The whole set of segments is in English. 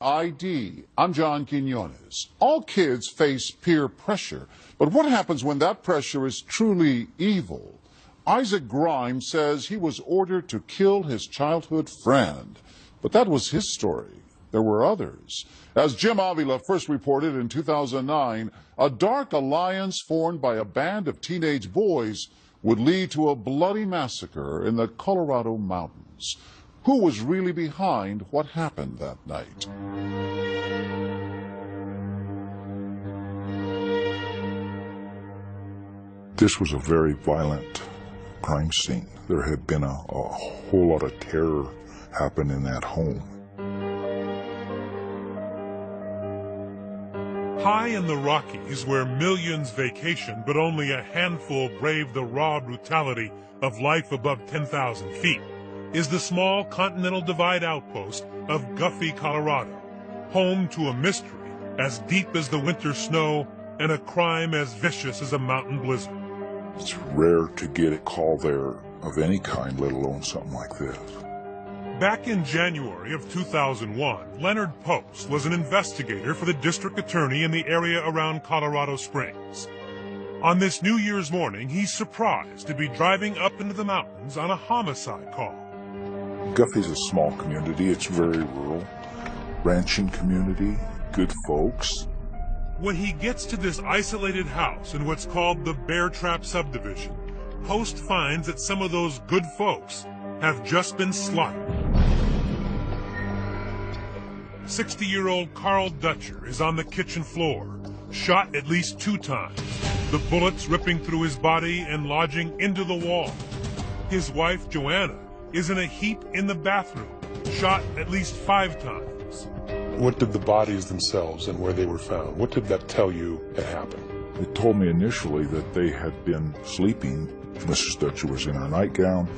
ID. I'm John Quinones. All kids face peer pressure, but what happens when that pressure is truly evil? Isaac Grimes says he was ordered to kill his childhood friend, but that was his story. There were others. As Jim Avila first reported in 2009, a dark alliance formed by a band of teenage boys would lead to a bloody massacre in the Colorado mountains. Who was really behind what happened that night? This was a very violent crime scene. There had been a whole lot of terror happen in that home. High in the Rockies, where millions vacation but only a handful brave the raw brutality of life above 10,000 feet, is the small Continental Divide outpost of Guffey, Colorado, home to a mystery as deep as the winter snow and a crime as vicious as a mountain blizzard. It's rare to get a call there of any kind, let alone something like this. Back in January of 2001, Leonard Post was an investigator for the district attorney in the area around Colorado Springs. On this New Year's morning, he's surprised to be driving up into the mountains on a homicide call. Guffey's a small community. It's very rural. Ranching community, good folks. When he gets to this isolated house in what's called the Bear Trap subdivision, Post finds that some of those good folks have just been slaughtered. 60-year-old Carl Dutcher is on the kitchen floor, shot at least 2 times, the bullets ripping through his body and lodging into the wall. His wife, Joanna, is in a heap in the bathroom, shot at least 5 times. What did the bodies themselves and where they were found, what did that tell you had happened? It told me initially that they had been sleeping. Mrs. Dutcher was in her nightgown.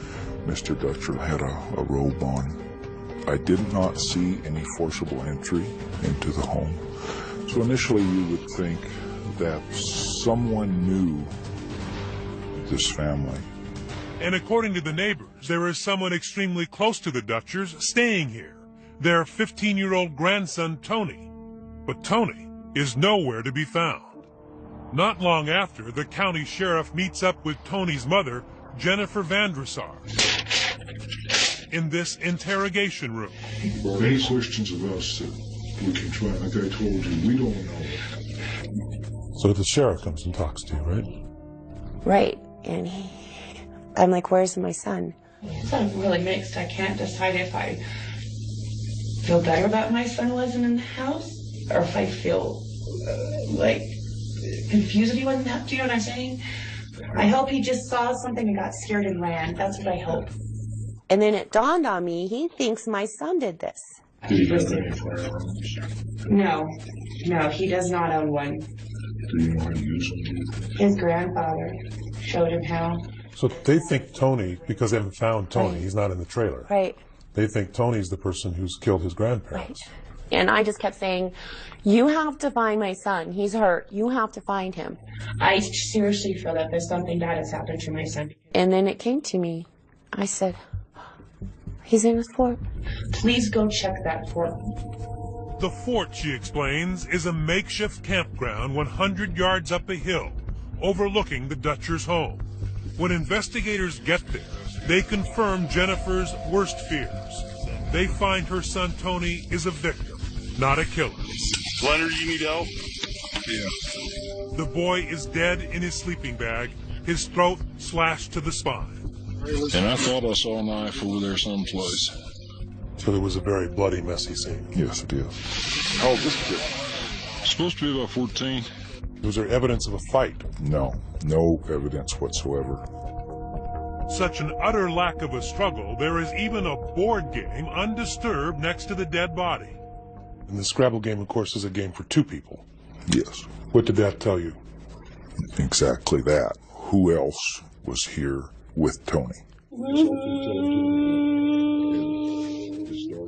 Mr. Dutcher had a robe on. I did not see any forcible entry into the home. So initially you would think that someone knew this family. And according to the neighbors, there is someone extremely close to the Dutchers staying here, their 15-year-old grandson, Tony. But Tony is nowhere to be found. Not long after, the county sheriff meets up with Tony's mother, Jennifer Vandresar, in this interrogation room. Well, any questions of us that we can try, like I told you, we don't know. So the sheriff comes and talks to you, right? Right, and I'm like, where's my son? I'm really mixed. I can't decide if I feel better that my son wasn't in the house, or if I feel like confused that he wasn't there. Do you know what I'm saying? I hope he just saw something and got scared and ran. That's what I hope. And then it dawned on me, he thinks my son did this. Did he have any firearms? No, he does not own one. Do you know how to use them? His grandfather showed him how. So they think Tony, because they haven't found Tony, he's not in the trailer. Right. They think Tony's the person who's killed his grandparents. Right. And I just kept saying, you have to find my son. He's hurt. You have to find him. I seriously feel that there's something bad has happened to my son. And then it came to me. I said, he's in his fort. Please go check that fort. The fort, she explains, is a makeshift campground 100 yards up a hill, overlooking the Dutchers' home. When investigators get there, they confirm Jennifer's worst fears. They find her son Tony is a victim, not a killer. Leonard, you need help? Yeah. The boy is dead in his sleeping bag, his throat slashed to the spine. And I thought I saw a knife over there someplace. So it was a very bloody, messy scene. Yes, it is. How old is this kid? Supposed to be about 14. Was there evidence of a fight? No evidence whatsoever. Such an utter lack of a struggle, there is even a board game undisturbed next to the dead body. And the Scrabble game, of course, is a game for 2 people. Yes. What did that tell you? Exactly that. Who else was here with Tony?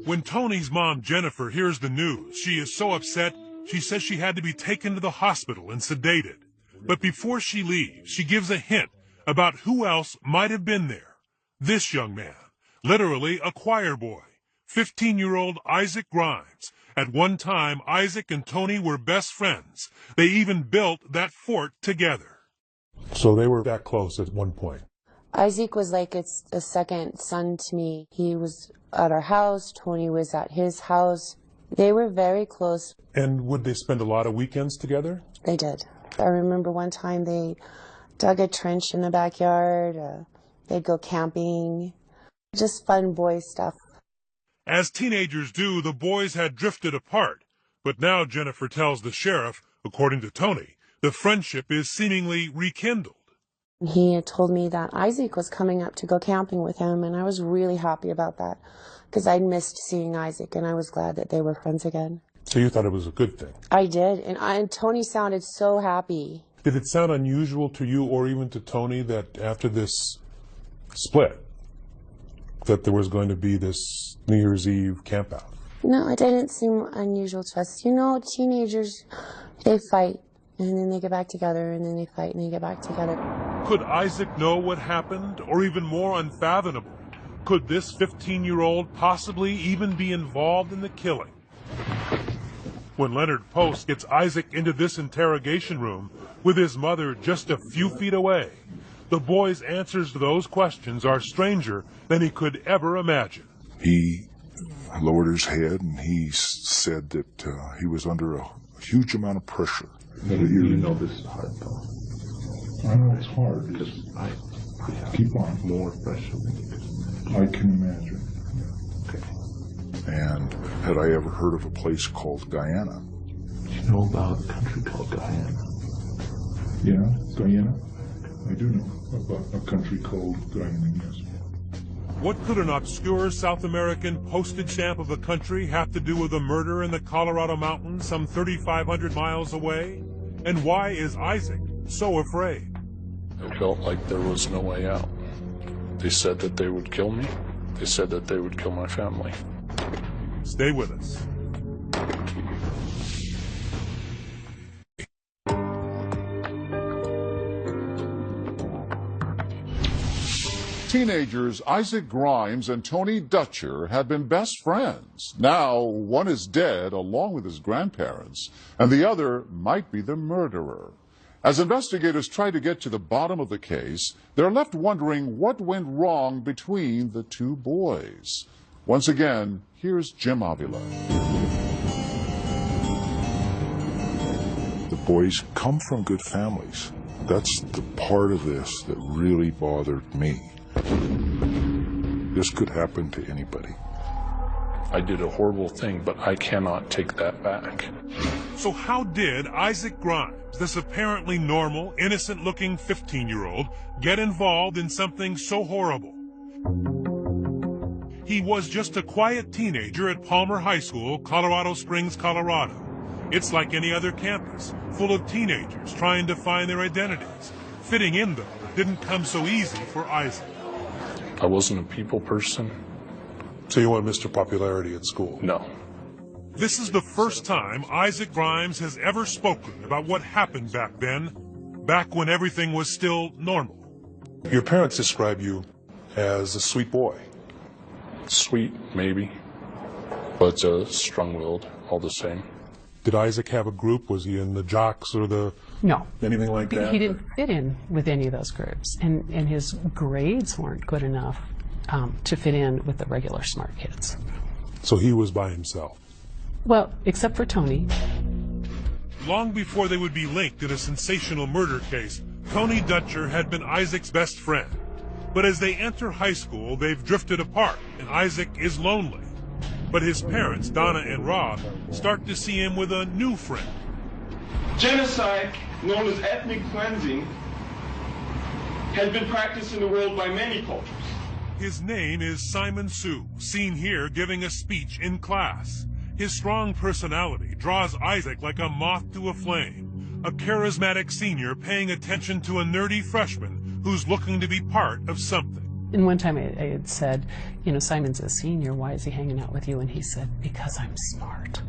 When Tony's mom, Jennifer, hears the news, she is so upset, she says she had to be taken to the hospital and sedated. But before she leaves, she gives a hint about who else might have been there. This young man, literally a choir boy, 15-year-old Isaac Grimes, At one time, Isaac and Tony were best friends. They even built that fort together. So they were that close at one point. Isaac was like a second son to me. He was at our house. Tony was at his house. They were very close. And would they spend a lot of weekends together? They did. I remember one time they dug a trench in the backyard. They'd go camping. Just fun boy stuff. As teenagers do, the boys had drifted apart. But now Jennifer tells the sheriff, according to Tony, the friendship is seemingly rekindled. He had told me that Isaac was coming up to go camping with him, and I was really happy about that because I'd missed seeing Isaac, and I was glad that they were friends again. So you thought it was a good thing? I did, and Tony sounded so happy. Did it sound unusual to you or even to Tony that after this split, that there was going to be this New Year's Eve campout? No, it didn't seem unusual to us. You know, teenagers, they fight, and then they get back together, and then they fight, and they get back together. Could Isaac know what happened? Or even more unfathomable, could this 15-year-old possibly even be involved in the killing? When Leonard Post gets Isaac into this interrogation room with his mother just a few feet away, the boy's answers to those questions are stranger than he could ever imagine. He lowered his head and he said that he was under a huge amount of pressure. You know this is hard, though. I know it's hard because I keep on more pressure. I can imagine. Okay. And had I ever heard of a place called Guyana? You know about a country called Guyana? Yeah, Guyana? I do know about a country called Guyana, yes. What could an obscure South American postage stamp of a country have to do with a murder in the Colorado mountains some 3,500 miles away? And why is Isaac so afraid? I felt like there was no way out. They said that they would kill me. They said that they would kill my family. Stay with us. Teenagers Isaac Grimes and Tony Dutcher had been best friends. Now, one is dead along with his grandparents, and the other might be the murderer. As investigators try to get to the bottom of the case, they're left wondering what went wrong between the two boys. Once again, here's Jim Avila. The boys come from good families. That's the part of this that really bothered me. This could happen to anybody. I did a horrible thing, but I cannot take that back. So how did Isaac Grimes, this apparently normal, innocent-looking 15-year-old, get involved in something so horrible? He was just a quiet teenager at Palmer High School, Colorado Springs, Colorado. It's like any other campus, full of teenagers trying to find their identities. Fitting in, though, didn't come so easy for Isaac. I wasn't a people person. So you want Mr. Popularity at school? No. This is the first time Isaac Grimes has ever spoken about what happened back then, back when everything was still normal. Your parents describe you as a sweet boy. Sweet, maybe, but strong-willed all the same. Did Isaac have a group? Was he in the jocks or the... No. Anything like that? He didn't fit in with any of those groups, and his grades weren't good enough to fit in with the regular smart kids. So he was by himself? Well, except for Tony. Long before they would be linked in a sensational murder case, Tony Dutcher had been Isaac's best friend. But as they enter high school, they've drifted apart, and Isaac is lonely. But his parents, Donna and Rob, start to see him with a new friend. Genocide, known as ethnic cleansing, has been practiced in the world by many cultures. His name is Simon Sue, seen here giving a speech in class. His strong personality draws Isaac like a moth to a flame, a charismatic senior paying attention to a nerdy freshman who's looking to be part of something. And one time I had said, you know, Simon's a senior, why is he hanging out with you? And he said, because I'm smart.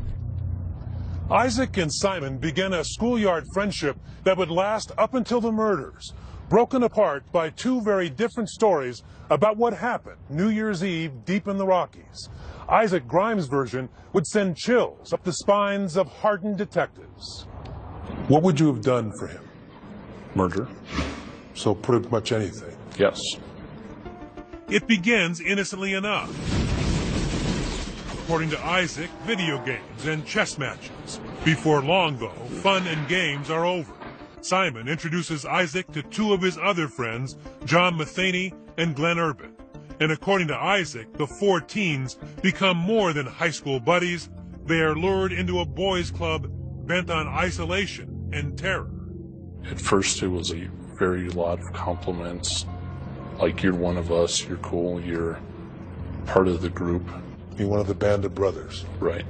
Isaac and Simon began a schoolyard friendship that would last up until the murders. broken apart by two very different stories about what happened New Year's Eve deep in the Rockies. Isaac Grimes' version would send chills up the spines of hardened detectives. What would you have done for him? Murder? So pretty much anything. Yes. It begins innocently enough. According to Isaac, video games and chess matches. Before long, though, fun and games are over. Simon introduces Isaac to two of his other friends, John Matheny and Glenn Urban. And according to Isaac, the four teens become more than high school buddies. They are lured into a boys' club bent on isolation and terror. At first it was a very lot of compliments, like you're one of us, you're cool, you're part of the group. You're one of the band of brothers. Right.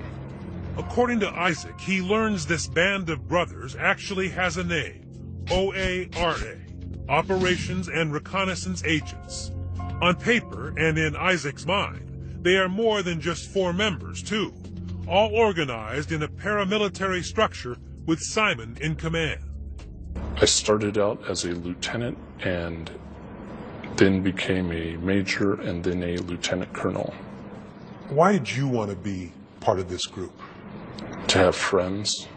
According to Isaac, he learns this band of brothers actually has a name, OARA, Operations and Reconnaissance Agents. On paper and in Isaac's mind, they are more than just four members, too, all organized in a paramilitary structure with Simon in command. I started out as a lieutenant and then became a major and then a lieutenant colonel. Why did you want to be part of this group? To have friends,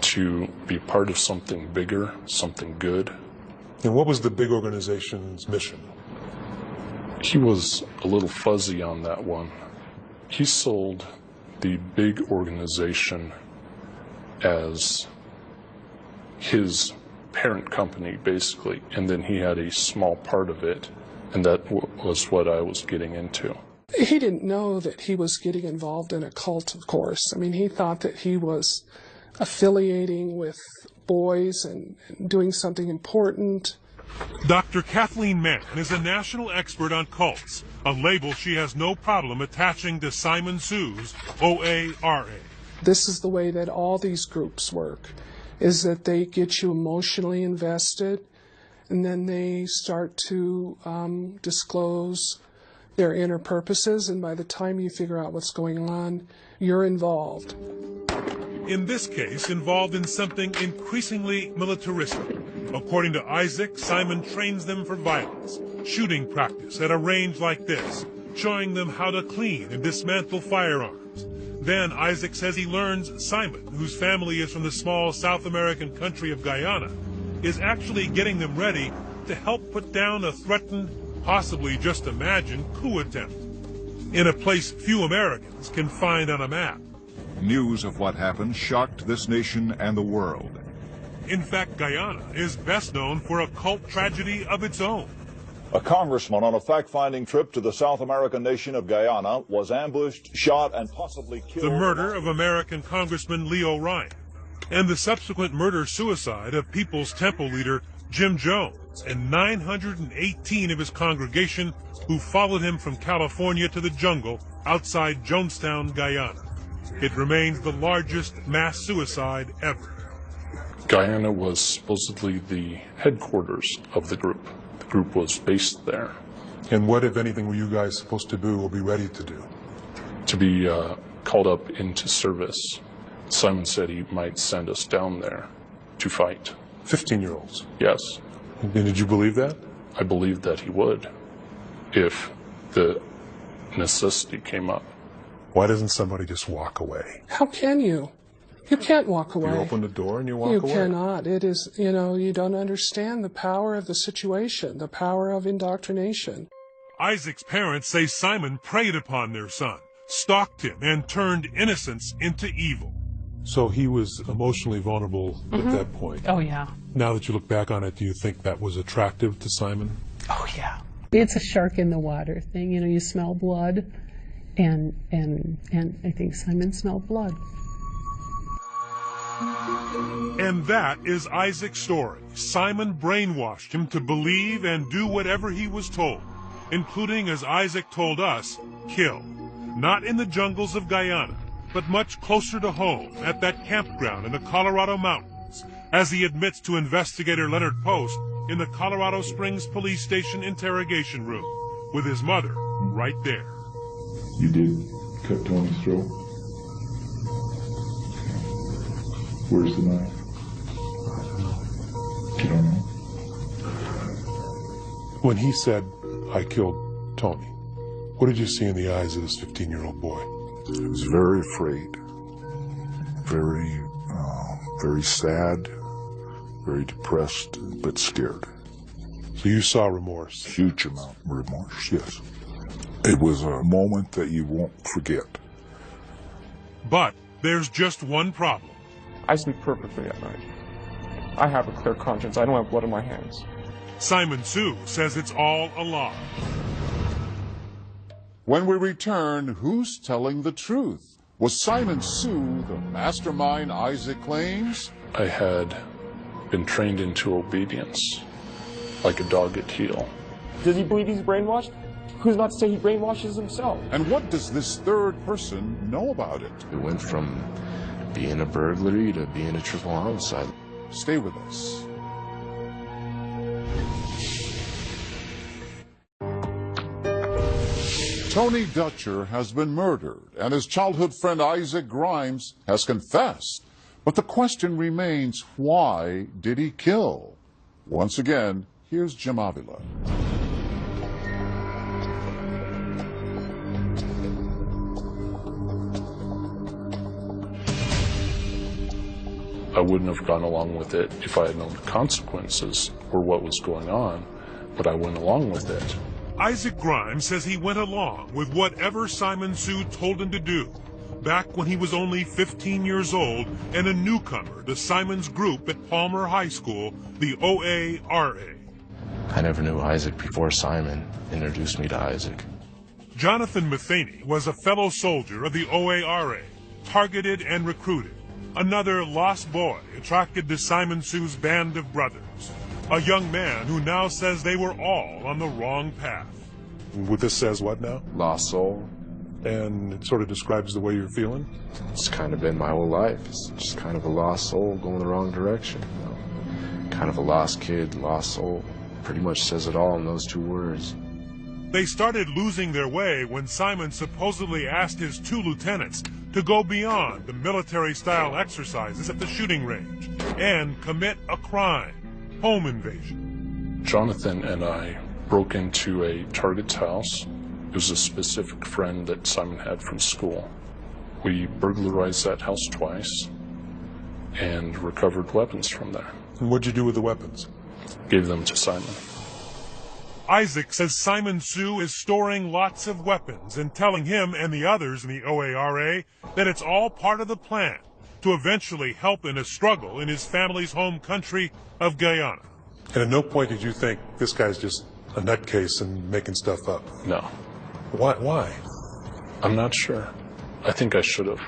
to be part of something bigger, something good. And what was the big organization's mission? He was a little fuzzy on that one. He sold the big organization as his parent company, basically, and then he had a small part of it, and that was what I was getting into. He didn't know that he was getting involved in a cult, of course. I mean, he thought that he was affiliating with boys and doing something important. Dr. Kathleen Mann is a national expert on cults, a label she has no problem attaching to Simon Sue's OARA. This is the way that all these groups work, is that they get you emotionally invested, and then they start to disclose their inner purposes, and by the time you figure out what's going on, you're involved. In this case, involved in something increasingly militaristic. According to Isaac, Simon trains them for violence, shooting practice at a range like this, showing them how to clean and dismantle firearms. Then Isaac says he learns Simon, whose family is from the small South American country of Guyana, is actually getting them ready to help put down a threatened, possibly just imagined, coup attempt in a place few Americans can find on a map. News of what happened shocked this nation and the world. In fact, Guyana is best known for a cult tragedy of its own. A congressman on a fact-finding trip to the South American nation of Guyana was ambushed, shot, and possibly killed. The murder of American Congressman Leo Ryan, and the subsequent murder-suicide of People's Temple leader Jim Jones and 918 of his congregation who followed him from California to the jungle outside Jonestown, Guyana. It remains the largest mass suicide ever. Guyana was supposedly the headquarters of the group. The group was based there. And what, if anything, were you guys supposed to do or be ready to do? To be called up into service. Simon said he might send us down there to fight. 15-year-olds? Yes. And did you believe that? I believed that he would, if the necessity came up. Why doesn't somebody just walk away? How can you? You can't walk away. You open the door and you walk away. You cannot. It is, you don't understand the power of the situation, the power of indoctrination. Isaac's parents say Simon preyed upon their son, stalked him, and turned innocence into evil. So he was emotionally vulnerable at that point. Oh, yeah. Now that you look back on it, do you think that was attractive to Simon? Oh, yeah. It's a shark in the water thing. You smell blood, and I think Simon smelled blood. And that is Isaac's story. Simon brainwashed him to believe and do whatever he was told, including, as Isaac told us, kill. Not in the jungles of Guyana, but much closer to home, at that campground in the Colorado mountains, as he admits to investigator Leonard Post in the Colorado Springs police station interrogation room, with his mother right there. You did cut Tony's throat? Where's the knife? You don't know? When he said, "I killed Tony," what did you see in the eyes of this 15-year-old boy? He was very afraid, very sad, very depressed, but scared. So you saw remorse? Huge amount of remorse, yes. It was a moment that you won't forget. But there's just one problem. I sleep perfectly at night. I have a clear conscience. I don't have blood on my hands. Simon Sue says it's all a lie. When we return, who's telling the truth? Was Simon Sue the mastermind Isaac claims? I had been trained into obedience, like a dog at heel. Does he believe he's brainwashed? Who's not to say he brainwashes himself? And what does this third person know about it? It went from being a burglary to being a triple homicide. Stay with us. Tony Dutcher has been murdered, and his childhood friend Isaac Grimes has confessed. But the question remains, why did he kill? Once again, here's Jim Avila. I wouldn't have gone along with it if I had known the consequences or what was going on, but I went along with it. Isaac Grimes says he went along with whatever Simon Sue told him to do back when he was only 15 years old and a newcomer to Simon's group at Palmer High School, the OARA. I never knew Isaac before Simon introduced me to Isaac. Jonathan Matheny was a fellow soldier of the OARA, targeted and recruited. Another lost boy attracted to Simon Sue's band of brothers. A young man who now says they were all on the wrong path. What this says what now? Lost soul. And it sort of describes the way you're feeling? It's kind of been my whole life. It's just kind of a lost soul going the wrong direction. You know? Kind of a lost kid, lost soul. Pretty much says it all in those two words. They started losing their way when Simon supposedly asked his two lieutenants to go beyond the military-style exercises at the shooting range and commit a crime, home invasion. Jonathan and I broke into a target's house. It was a specific friend that Simon had from school. We burglarized that house twice and recovered weapons from there. And what'd you do with the weapons? Gave them to Simon. Isaac says Simon Sue is storing lots of weapons and telling him and the others in the OARA that it's all part of the plan to eventually help in a struggle in his family's home country of Guyana. And at no point did you think this guy's just a nutcase and making stuff up? No. Why? I'm not sure. I think I should have.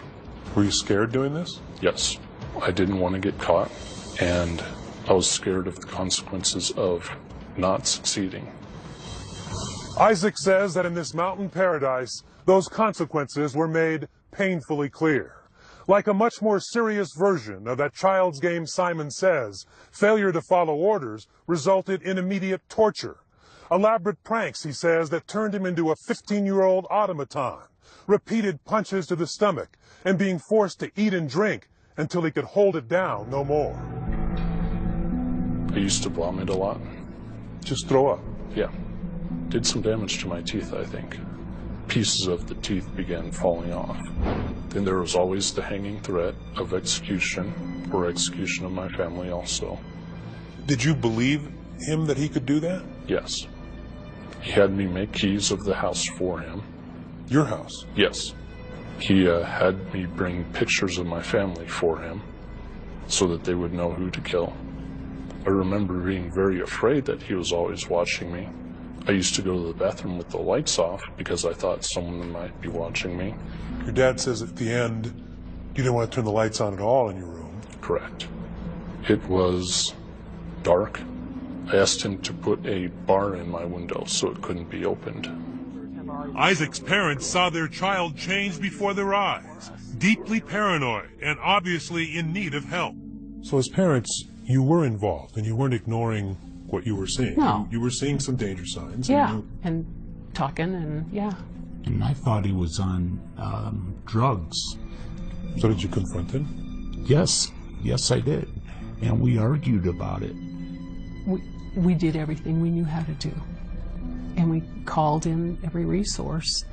Were you scared doing this? Yes. I didn't want to get caught, and I was scared of the consequences of not succeeding. Isaac says that in this mountain paradise, those consequences were made painfully clear. Like a much more serious version of that child's game Simon Says, failure to follow orders resulted in immediate torture. Elaborate pranks, he says, that turned him into a 15-year-old automaton, repeated punches to the stomach, and being forced to eat and drink until he could hold it down no more. I used to vomit a lot. Just throw up? Yeah. Did some damage to my teeth, I think. Pieces of the teeth began falling off. Then there was always the hanging threat of execution, or execution of my family also. Did you believe him that he could do that? Yes. He had me make keys of the house for him. Your house? Yes. He had me bring pictures of my family for him so that they would know who to kill. I remember being very afraid that he was always watching me. I used to go to the bathroom with the lights off because I thought someone might be watching me. Your dad says at the end you didn't want to turn the lights on at all in your room. Correct. It was dark. I asked him to put a bar in my window so it couldn't be opened. Isaac's parents saw their child change before their eyes, deeply paranoid and obviously in need of help. So as parents, you were involved and you weren't ignoring what you were seeing. No. You were seeing some danger signs. Yeah, and talking and yeah. And I thought he was on drugs. So did you confront him? Yes, I did. And we argued about it. we did everything we knew how to do. And we called in every resource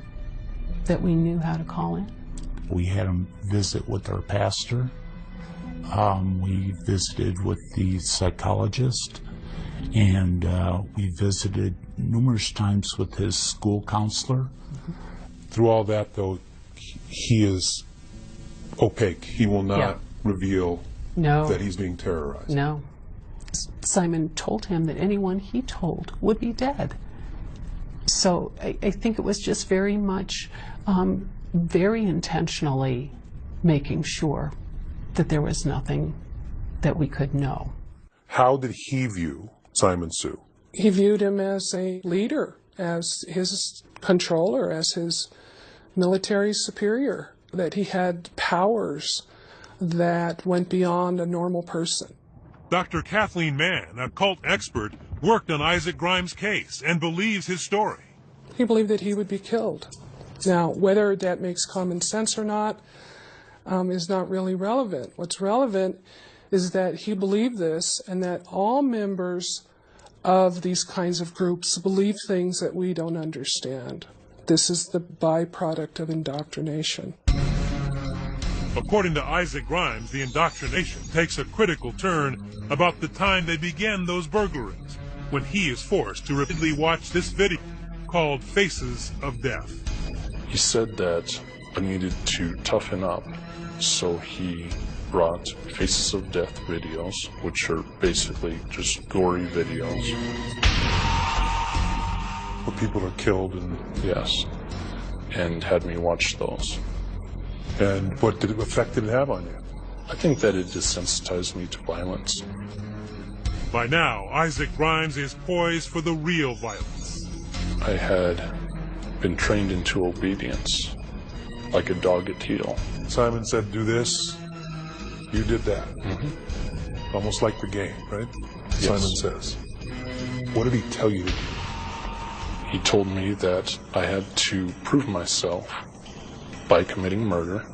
that we knew how to call in. We had him visit with our pastor. We visited with the psychologist, and we visited numerous times with his school counselor. Through all that, though, he is opaque. He will not reveal that he's being terrorized. No. Simon told him that anyone he told would be dead. So I think it was just very much, very intentionally making sure that there was nothing that we could know. How did he view Simon Sue? He viewed him as a leader, as his controller, as his military superior, that he had powers that went beyond a normal person. Dr. Kathleen Mann, a cult expert, worked on Isaac Grimes' case and believes his story. He believed that he would be killed. Now, whether that makes common sense or not is not really relevant. What's relevant is that he believed this, and that all members of these kinds of groups believe things that we don't understand. This is the byproduct of indoctrination. According to Isaac Grimes, the indoctrination takes a critical turn about the time they began those burglaries, when he is forced to repeatedly watch this video called Faces of Death. He said that I needed to toughen up, so he brought Faces of Death videos, which are basically just gory videos. Where people are killed and... Yes, and had me watch those. And what effect did it have on you? I think that it desensitized me to violence. By now, Isaac Grimes is poised for the real violence. I had been trained into obedience, like a dog at heel. Simon said, do this, you did that. Almost like the game, right? Yes. Simon says. What did he tell you to do? He told me that I had to prove myself by committing murder.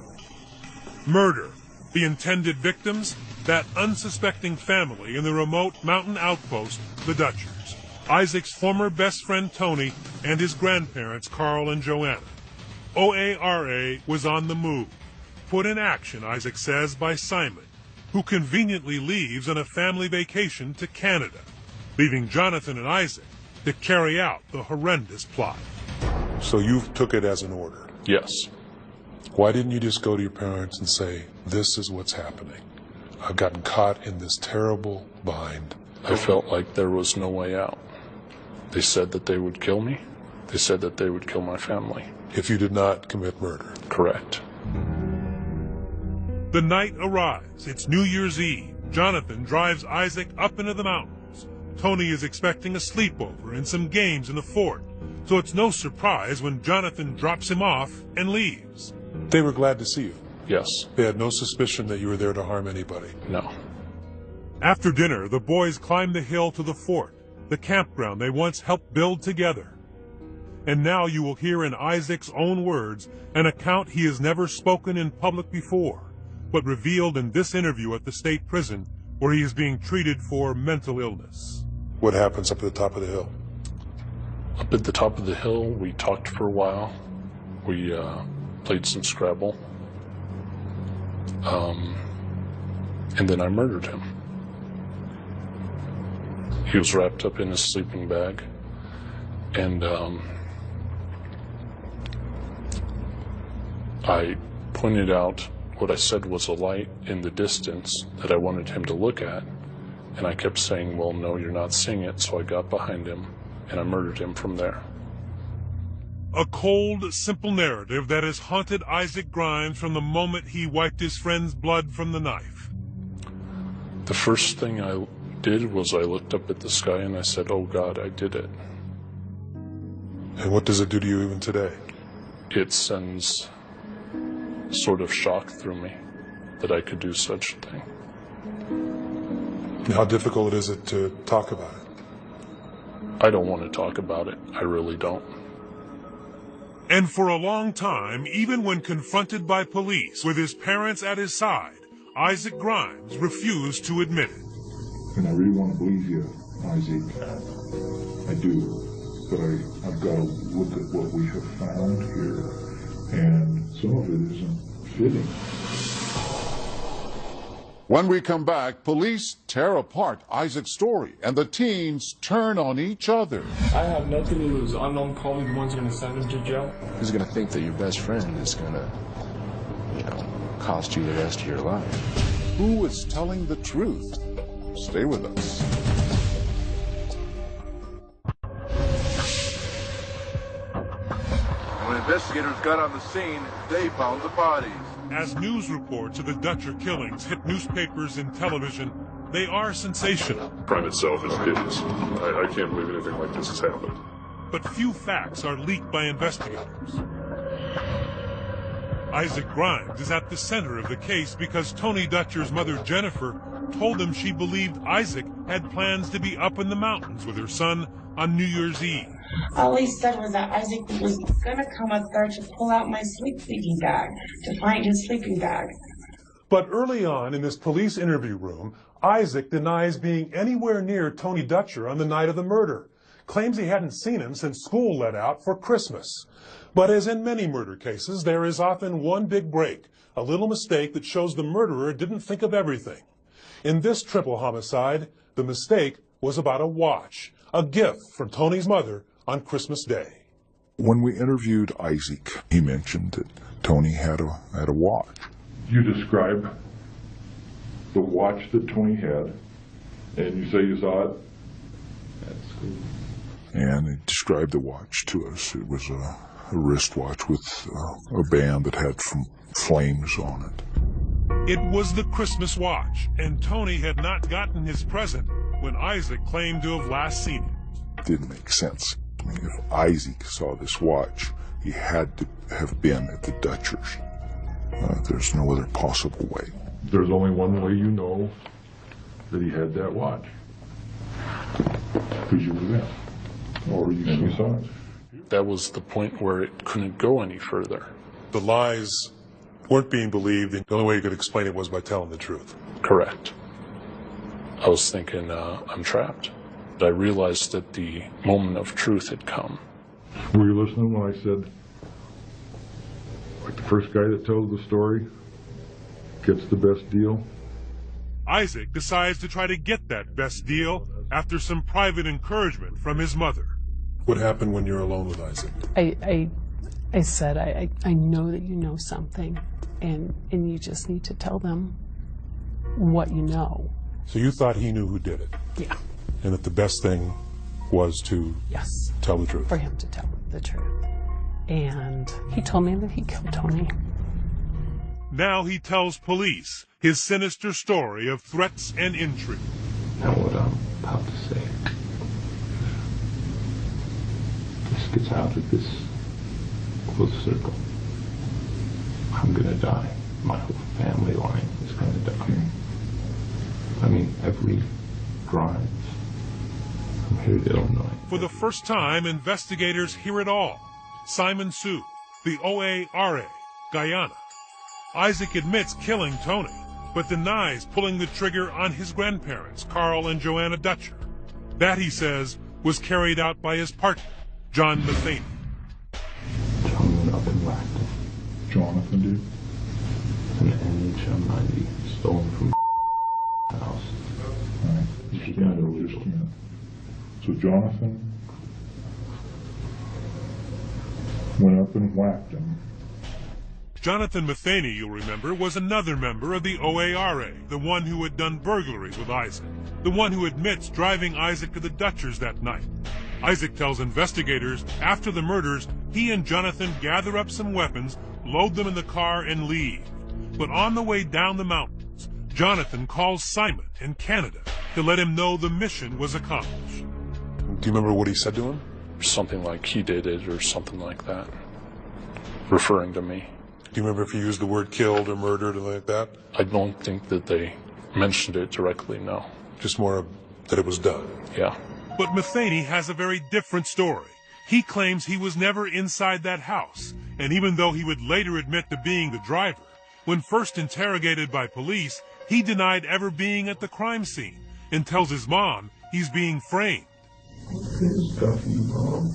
Murder. The intended victims? That unsuspecting family in the remote mountain outpost, the Dutchers. Isaac's former best friend Tony and his grandparents Carl and Joanna. OARA was on the move. Put in action, Isaac says, by Simon, who conveniently leaves on a family vacation to Canada, leaving Jonathan and Isaac to carry out the horrendous plot. So you took it as an order? Yes. Why didn't you just go to your parents and say, this is what's happening? I've gotten caught in this terrible bind. I felt like there was no way out. They said that they would kill me. They said that they would kill my family. If you did not commit murder? Correct. The night arrives. It's New Year's Eve. Jonathan drives Isaac up into the mountains. Tony is expecting a sleepover and some games in the fort, so it's no surprise when Jonathan drops him off and leaves. They were glad to see you? Yes. They had no suspicion that you were there to harm anybody? No. After dinner, the boys climb the hill to the fort, the campground they once helped build together. And now you will hear in Isaac's own words an account he has never spoken in public before, but revealed in this interview at the state prison where he is being treated for mental illness. What happens up at the top of the hill? Up at the top of the hill, we talked for a while. We played some Scrabble. And then I murdered him. He was wrapped up in his sleeping bag. And I pointed out what I said was a light in the distance that I wanted him to look at. And I kept saying, well, no, you're not seeing it. So I got behind him and I murdered him from there. A cold, simple narrative that has haunted Isaac Grimes from the moment he wiped his friend's blood from the knife. The first thing I did was I looked up at the sky and I said, oh God, I did it. And what does it do to you even today? It sends sort of shock through me that I could do such a thing. How difficult is it to talk about it? I don't want to talk about it. I really don't. And for a long time, even when confronted by police with his parents at his side, Isaac Grimes refused to admit it. And I really want to believe you Isaac. I do. But I've got to look at what we have found here, and some of it isn't fitting. When we come back, police tear apart Isaac's story, and the teens turn on each other. I have nothing to lose. Unknown probably the one's going to send him to jail. Who's going to think that your best friend is going to, cost you the rest of your life? Who is telling the truth? Stay with us. When investigators got on the scene, they found the bodies. As news reports of the Dutcher killings hit newspapers and television, they are sensational. Crime itself is hideous. I can't believe anything like this has happened. But few facts are leaked by investigators. Isaac Grimes is at the center of the case because Tony Dutcher's mother, Jennifer, told him she believed Isaac had plans to be up in the mountains with her son on New Year's Eve. All he said was that Isaac was going to come up there to pull out my sleeping bag, to find his sleeping bag. But early on in this police interview room, Isaac denies being anywhere near Tony Dutcher on the night of the murder. Claims he hadn't seen him since school let out for Christmas. But as in many murder cases, there is often one big break, a little mistake that shows the murderer didn't think of everything. In this triple homicide, the mistake was about a watch, a gift from Tony's mother on Christmas Day. When we interviewed Isaac, he mentioned that Tony had a watch. You describe the watch that Tony had, and you say you saw it at school. And he described the watch to us. It was a wristwatch with a band that had some flames on it. It was the Christmas watch, and Tony had not gotten his present when Isaac claimed to have last seen him. Didn't make sense. I mean, if Isaac saw this watch, he had to have been at the Dutchers. There's no other possible way. There's only one way you know that he had that watch. Because you were there. Or you saw it. That was the point where it couldn't go any further. The lies weren't being believed, and the only way you could explain it was by telling the truth. Correct. I was thinking, I'm trapped. But I realized that the moment of truth had come. Were you listening when I said, like the first guy that tells the story gets the best deal? Isaac decides to try to get that best deal after some private encouragement from his mother. What happened when you're alone with Isaac? I said, I know that you know something, and you just need to tell them what you know. So you thought he knew who did it? Yeah. And that the best thing was to tell the truth? For him to tell the truth. And he told me that he killed Tony. Now he tells police his sinister story of threats and intrigue. Now what I'm about to say, this gets out of this close circle, I'm gonna die. My whole family line is gonna die. I mean, every Grimes from here to Illinois. For the first time, investigators hear it all. Simon Sioux, the OARA, Guyana. Isaac admits killing Tony, but denies pulling the trigger on his grandparents, Carl and Joanna Dutcher. That, he says, was carried out by his partner, John Matheny. John went up and whacked him. Jonathan did? An NHM-90 stolen from house. Right. Just a minute. So Jonathan went up and whacked him. Jonathan Matheny, you'll remember, was another member of the OARA, the one who had done burglaries with Isaac, the one who admits driving Isaac to the Dutchers that night. Isaac tells investigators after the murders, he and Jonathan gather up some weapons, load them in the car, and leave. But on the way down the mountains, Jonathan calls Simon in Canada to let him know the mission was accomplished. Do you remember what he said to him? Something like he did it or something like that, referring to me. Do you remember if he used the word killed or murdered or like that? I don't think that they mentioned it directly, no. Just more that it was done? Yeah. But Matheny has a very different story. He claims he was never inside that house, and even though he would later admit to being the driver, when first interrogated by police, he denied ever being at the crime scene and tells his mom he's being framed. It's Duffy, Mom.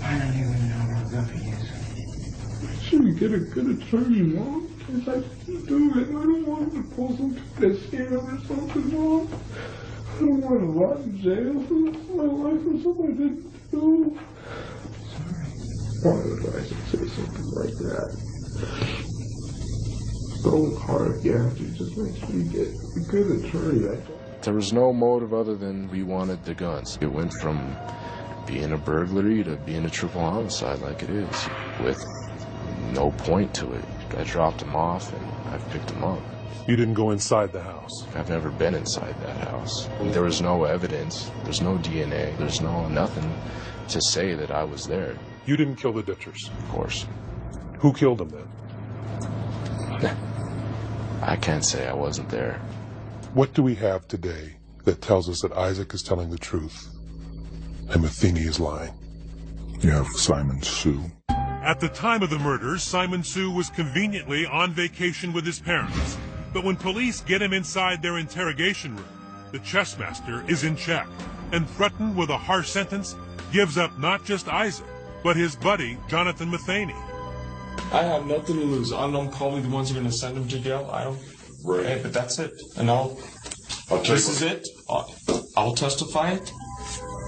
I don't even know what Duffy is. Should we get a good attorney, Mom? Because I can do it. I don't want to pull some scam or something, Mom. I don't want to rot in jail for my life for something I didn't do. Sorry. Why would I say something like that? So hard, yeah. Just make sure you get a good attorney. There was no motive other than we wanted the guns. It went from being a burglary to being a triple homicide like it is, with no point to it. I dropped him off and I've picked him up. You didn't go inside the house? I've never been inside that house. There was no evidence, there's no DNA, there's nothing to say that I was there. You didn't kill the Ditchers? Of course. Who killed them then? I can't say I wasn't there. What do we have today that tells us that Isaac is telling the truth and Matheny is lying? You have Simon Sue. At the time of the murders, Simon Sue was conveniently on vacation with his parents. But when police get him inside their interrogation room, the chess master is in check and, threatened with a harsh sentence, gives up not just Isaac, but his buddy, Jonathan Matheny. I have nothing to lose. I know I'm probably the ones who are going to send him to jail. I don't. Right. Hey, but that's it. And this is it. I'll testify it.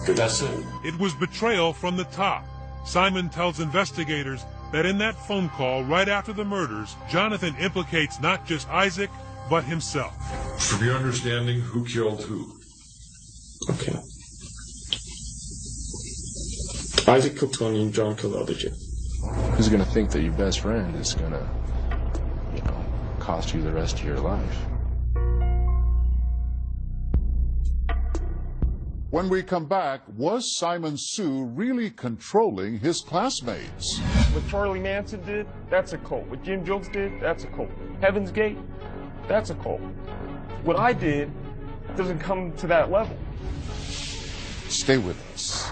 That's it. It was betrayal from the top. Simon tells investigators that in that phone call right after the murders, Jonathan implicates not just Isaac, but himself. From your understanding, who killed who? Okay. Isaac killed Tony and John killed the other two. Who's going to think that your best friend is going to, cost you the rest of your life? When we come back, was Simon Sue really controlling his classmates? What Charlie Manson did, that's a cult. What Jim Jones did, that's a cult. Heaven's Gate, that's a cult. What I did doesn't come to that level. Stay with us.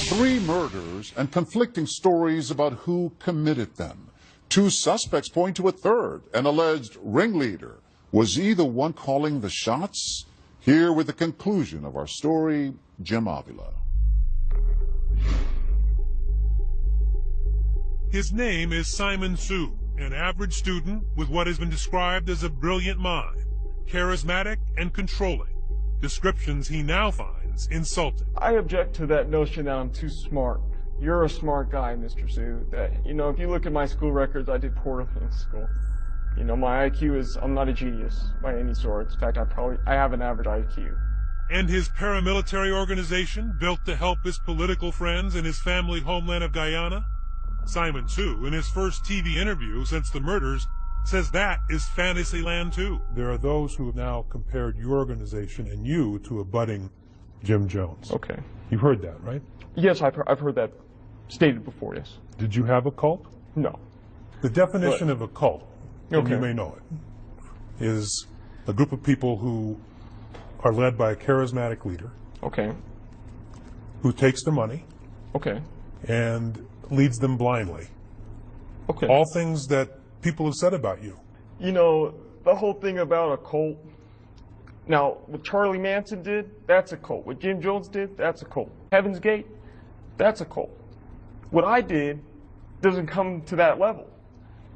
Three murders and conflicting stories about who committed them. Two suspects point to a third, an alleged ringleader. Was he the one calling the shots? Here with the conclusion of our story, Jim Avila. His name is Simon Sue, an average student with what has been described as a brilliant mind, charismatic and controlling. Descriptions he now finds insulting. I object to that notion that I'm too smart. You're a smart guy, Mr. Sue. That, if you look at my school records, I did poorly in school. My IQ is, I'm not a genius by any sort. In fact, I have an average IQ. And his paramilitary organization, built to help his political friends in his family homeland of Guyana? Simon Sue, in his first TV interview since the murders, says that is Fantasyland too. There are those who have now compared your organization and you to a budding Jim Jones. Okay. You've heard that, right? Yes, I've heard that stated before, yes. Did you have a cult? No. The definition of a cult, and Okay. you may know it, is a group of people who are led by a charismatic leader. Okay. Who takes their money. Okay. And leads them blindly. Okay. All things that people have said about you. The whole thing about a cult. Now, what Charlie Manson did, that's a cult. What Jim Jones did, that's a cult. Heaven's Gate, that's a cult. What I did doesn't come to that level.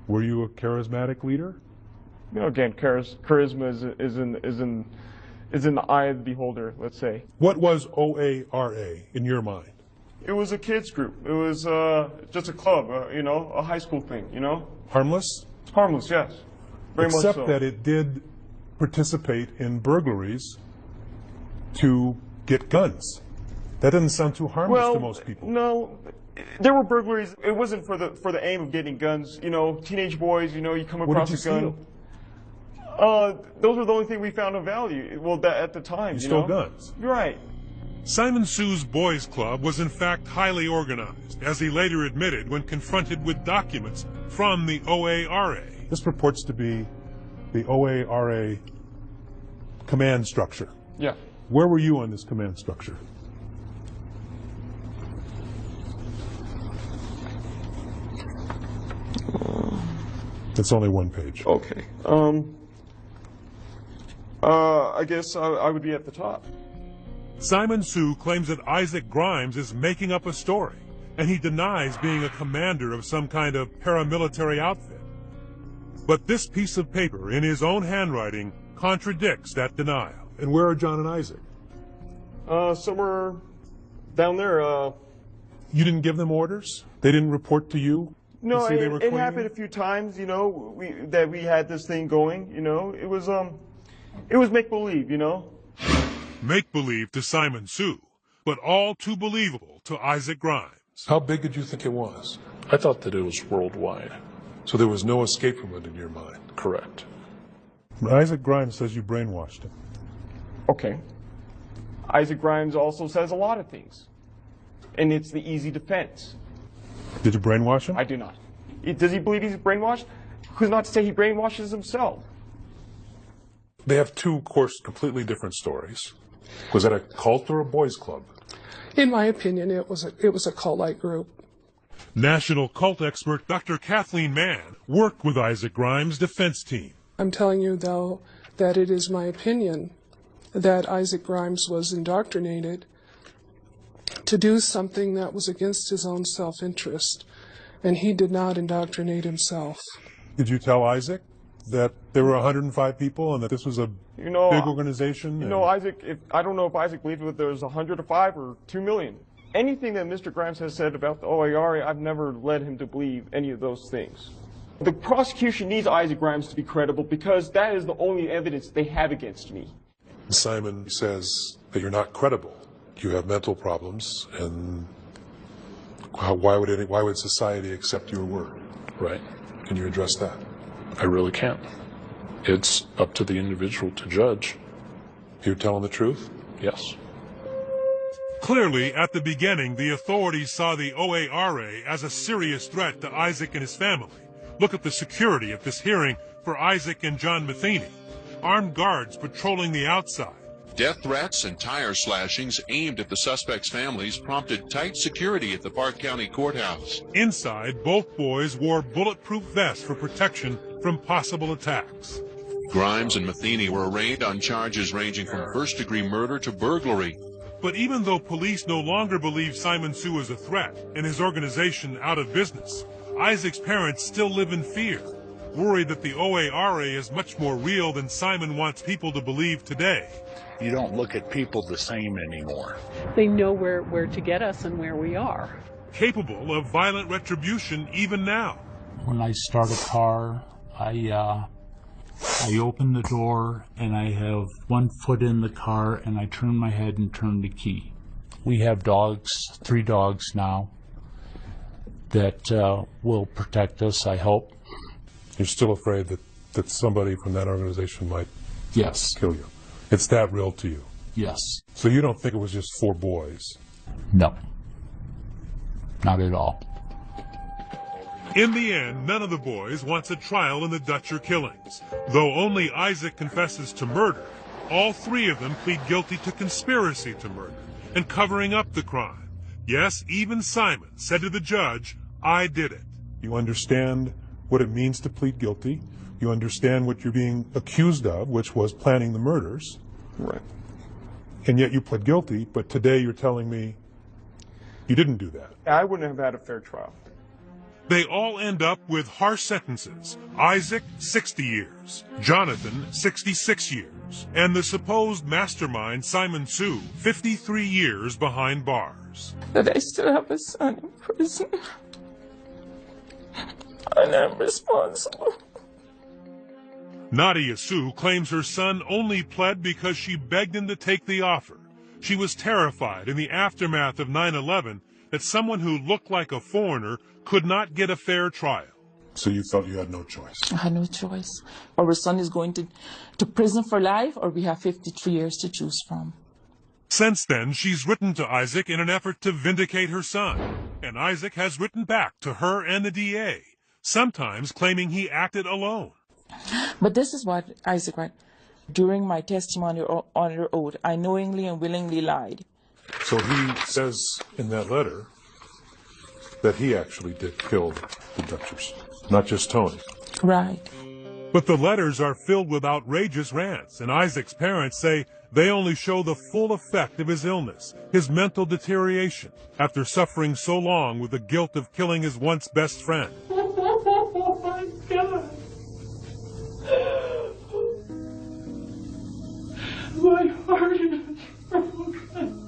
Were you a charismatic leader? Again, charisma is in the eye of the beholder, let's say. What was OARA in your mind? It was a kids group. It was just a club, a high school thing, Harmless? Harmless, yes. Very much so. Except that it did participate in burglaries to get guns. That doesn't sound too harmless to most people. No, there were burglaries. It wasn't for the aim of getting guns. Teenage boys. You come across a gun. Those were the only thing we found of value. Well, at the time, you stole guns. Right. Simon Sue's boys' club was in fact highly organized, as he later admitted when confronted with documents from the OARA. This purports to be the OARA command structure. Yeah. Where were you on this command structure? It's only one page. Okay. I guess I would be at the top. Simon Sue claims that Isaac Grimes is making up a story, and he denies being a commander of some kind of paramilitary outfit. But this piece of paper, in his own handwriting, contradicts that denial. And where are John and Isaac? Somewhere down there. You didn't give them orders? They didn't report to you? No, to see they were it happened a few times, you know, that we had this thing going, you know. It was make-believe, you know. Make-believe to Simon Sue, but all too believable to Isaac Grimes. How big did you think it was? I thought that it was worldwide. So there was no escape from it in your mind? Correct. Isaac Grimes says you brainwashed him. Okay. Isaac Grimes also says a lot of things. And it's the easy defense. Did you brainwash him? I do not. Does he believe he's brainwashed? Who's not to say he brainwashes himself? They have two, of course, completely different stories. Was that a cult or a boys' club? In my opinion, it was a cult-like group. National cult expert Dr. Kathleen Mann worked with Isaac Grimes' defense team. I'm telling you, though, that it is my opinion that Isaac Grimes was indoctrinated to do something that was against his own self-interest, and he did not indoctrinate himself. Did you tell Isaac that there were 105 people and that this was a big organization? You know, Isaac, I don't know if Isaac believed that there was 105 or 2 million. Anything that Mr. Grimes has said about the OARA, I've never led him to believe any of those things. The prosecution needs Isaac Grimes to be credible because that is the only evidence they have against me. Simon says that you're not credible. You have mental problems, and why would society accept your word? Right. Can you address that? I really can't. It's up to the individual to judge. You're telling the truth? Yes. Clearly, at the beginning, the authorities saw the OARA as a serious threat to Isaac and his family. Look at the security at this hearing for Isaac and John Matheny. Armed guards patrolling the outside. Death threats and tire slashings aimed at the suspects' families prompted tight security at the Park County Courthouse. Inside, both boys wore bulletproof vests for protection from possible attacks. Grimes and Matheny were arraigned on charges ranging from first-degree murder to burglary. But even though police no longer believe Simon Sue is a threat and his organization out of business, Isaac's parents still live in fear, worried that the OARA is much more real than Simon wants people to believe today. You don't look at people the same anymore. They know where to get us and where we are. Capable of violent retribution even now. When I start a car, I open the door and I have one foot in the car and I turn my head and turn the key. We have dogs, 3 dogs now, that will protect us, I hope. You're still afraid that somebody from that organization might kill you? It's that real to you? Yes. So you don't think it was just 4 boys? No. Not at all. In the end, none of the boys wants a trial in the Dutcher killings. Though only Isaac confesses to murder, all 3 of them plead guilty to conspiracy to murder and covering up the crime. Yes, even Simon said to the judge, "I did it." You understand what it means to plead guilty. You understand what you're being accused of, which was planning the murders. Right. And yet you pled guilty, but today you're telling me you didn't do that. I wouldn't have had a fair trial. They all end up with harsh sentences. Isaac, 60 years. Jonathan, 66 years. And the supposed mastermind, Simon Sue, 53 years behind bars. That I still have a son in prison. And I'm responsible. Nadia Sue claims her son only pled because she begged him to take the offer. She was terrified in the aftermath of 9/11 that someone who looked like a foreigner could not get a fair trial. So you felt you had no choice? I had no choice. Our son is going to prison for life, or we have 53 years to choose from. Since then, she's written to Isaac in an effort to vindicate her son. And Isaac has written back to her and the DA, sometimes claiming he acted alone. But this is what Isaac wrote. During my testimony under oath, I knowingly and willingly lied. So he says in that letter that he actually did kill the Dutchers, not just Tony. Right. But the letters are filled with outrageous rants, and Isaac's parents say they only show the full effect of his illness, his mental deterioration, after suffering so long with the guilt of killing his once best friend. Oh my God. My heart is broken.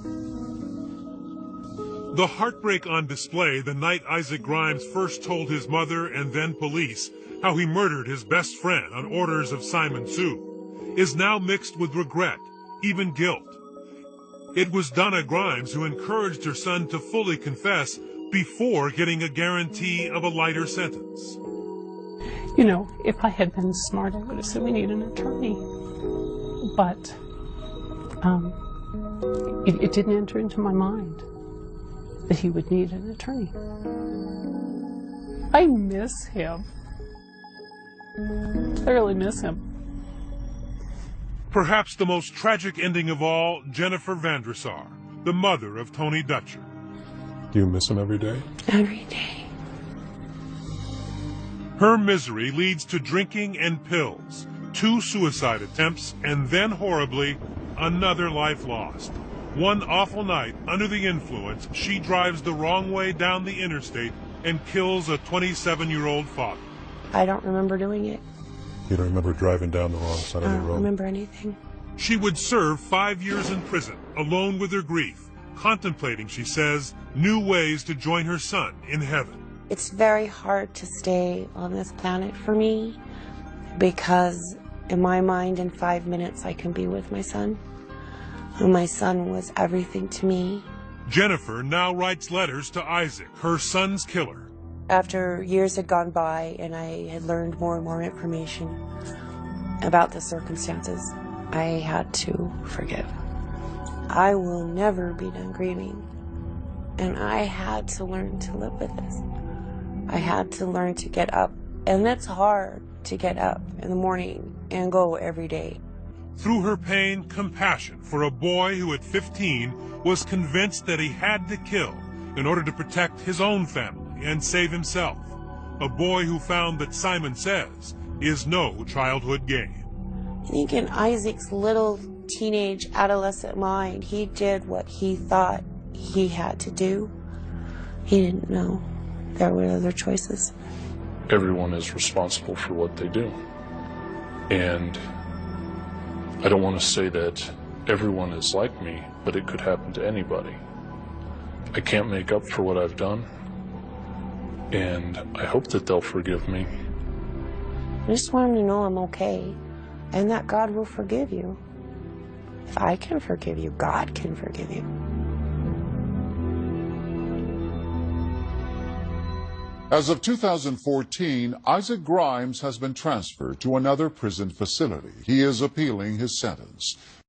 The heartbreak on display the night Isaac Grimes first told his mother and then police how he murdered his best friend on orders of Simon Sue is now mixed with regret, even guilt. It was Donna Grimes who encouraged her son to fully confess before getting a guarantee of a lighter sentence. You know, if I had been smart, I would have said we need an attorney. But it didn't enter into my mind that he would need an attorney. I miss him. I really miss him. Perhaps the most tragic ending of all, Jennifer Vandresar, the mother of Tony Dutcher. Do you miss him every day? Every day. Her misery leads to drinking and pills, 2 suicide attempts, and then horribly, another life lost. One awful night, under the influence, she drives the wrong way down the interstate and kills a 27-year-old father. I don't remember doing it. You don't remember driving down the wrong side of the I don't road? remember anything. She would serve 5 years in prison, alone with her grief, contemplating, she says, new ways to join her son in heaven. It's very hard to stay on this planet for me because in my mind in 5 minutes I can be with my son. And my son was everything to me. Jennifer now writes letters to Isaac, her son's killer. After years had gone by and I had learned more and more information about the circumstances, I had to forgive. I will never be done grieving. And I had to learn to live with this. I had to learn to get up. And it's hard to get up in the morning and go every day. Through her pain, compassion for a boy who at 15 was convinced that he had to kill in order to protect his own family and save himself. A boy who found that Simon Says is no childhood game. I think in Isaac's little teenage adolescent mind, he did what he thought he had to do. He didn't know there were other choices. Everyone is responsible for what they do. And I don't want to say that everyone is like me, but it could happen to anybody. I can't make up for what I've done, and I hope that they'll forgive me. I just want him to know I'm okay, and that God will forgive you. If I can forgive you, God can forgive you. As of 2014, Isaac Grimes has been transferred to another prison facility. He is appealing his sentence.